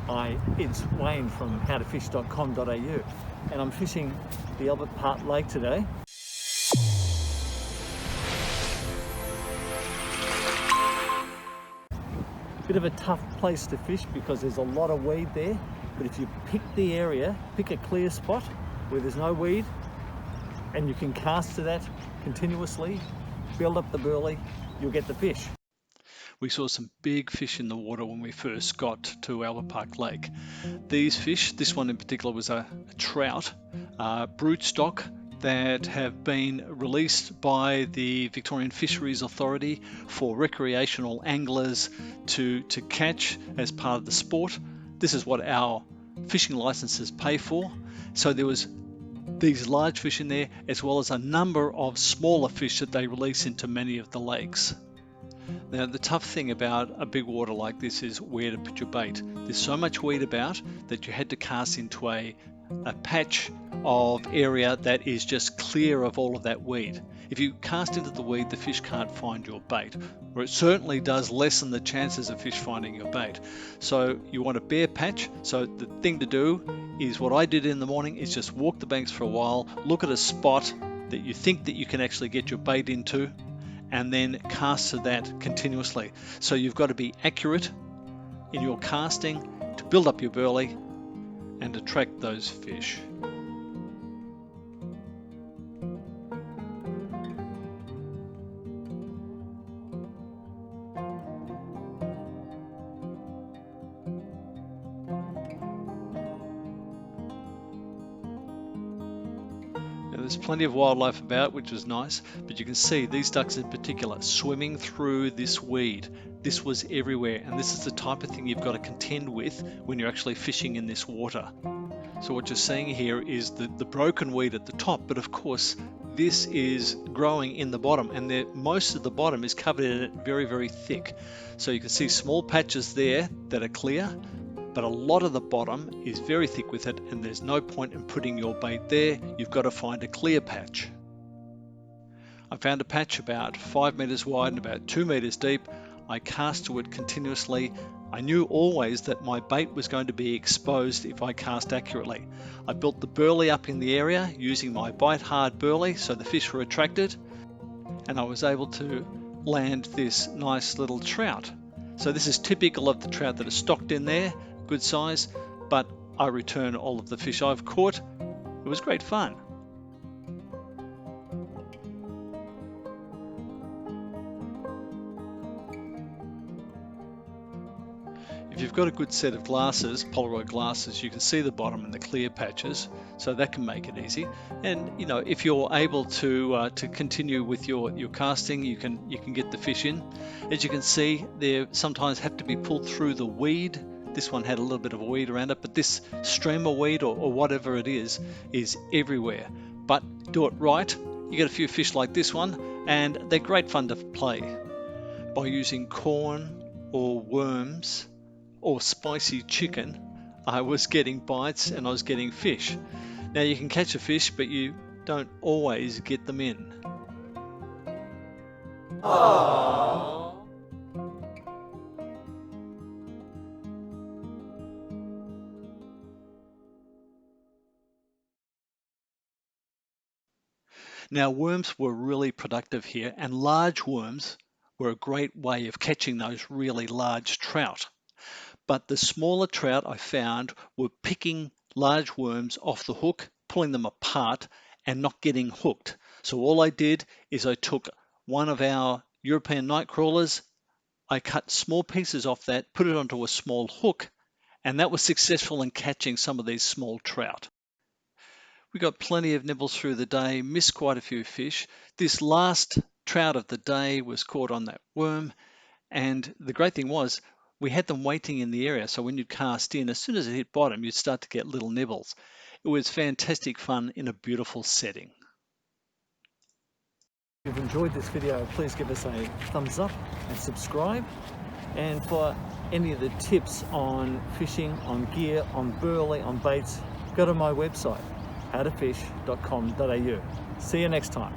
It's Wayne from howtofish.com.au, and I'm fishing the Albert Park Lake today. Bit of a tough place to fish because there's a lot of weed there, but if you pick the area, pick a clear spot where there's no weed, and you can cast to that continuously, build up the burley, you'll get the fish. We saw some big fish in the water when we first got to Albert Park Lake. These fish, this one in particular was a trout, brood stock that have been released by the Victorian Fisheries Authority for recreational anglers to catch as part of the sport. This is what our fishing licenses pay for. So there was these large fish in there, as well as a number of smaller fish that they release into many of the lakes. Now, the tough thing about a big water like this is where to put your bait. There's so much weed about that you had to cast into a patch of area that is just clear of all of that weed. If you cast into the weed, the fish can't find your bait, or it certainly does lessen the chances of fish finding your bait. So you want a bare patch. So the thing to do is what I did in the morning is just walk the banks for a while, look at a spot that you think that you can actually get your bait into, and then cast to that continuously. So you've got to be accurate in your casting to build up your burley and attract those fish. There's plenty of wildlife about, which was nice, but you can see these ducks in particular swimming through this weed. This was everywhere, and this is the type of thing you've got to contend with when you're actually fishing in this water. So what you're seeing here is the broken weed at the top, but of course this is growing in the bottom, and most of the bottom is covered in it very, very thick. So you can see small patches there that are clear, but a lot of the bottom is very thick with it, and there's no point in putting your bait there. You've got to find a clear patch. I found a patch about 5 meters wide and about 2 meters deep. I cast to it continuously. I knew always that my bait was going to be exposed if I cast accurately. I built the burley up in the area using my bite hard burley so the fish were attracted, and I was able to land this nice little trout. So this is typical of the trout that are stocked in there. Good size, but I return all of the fish I've caught. It was great fun. If you've got a good set of glasses, Polaroid glasses, you can see the bottom and the clear patches, so that can make it easy. And you know, if you're able to continue with your casting, you can get the fish in. As you can see, they sometimes have to be pulled through the weed. This one had a little bit of a weed around it, but this streamer weed or whatever it is everywhere. But do it right, you get a few fish like this one, and they're great fun to play. By using corn or worms or spicy chicken, I was getting bites and I was getting fish. Now you can catch a fish, but you don't always get them in. Aww. Now worms were really productive here, and large worms were a great way of catching those really large trout. But the smaller trout I found were picking large worms off the hook, pulling them apart and not getting hooked. So all I did is I took one of our European night crawlers, I cut small pieces off that, put it onto a small hook, and that was successful in catching some of these small trout. We got plenty of nibbles through the day, missed quite a few fish. This last trout of the day was caught on that worm, and the great thing was we had them waiting in the area, so when you'd cast in, as soon as it hit bottom, you'd start to get little nibbles. It was fantastic fun in a beautiful setting. If you've enjoyed this video, please give us a thumbs up and subscribe. And for any of the tips on fishing, on gear, on burley, on baits, go to my website, howtofish.com.au. See you next time.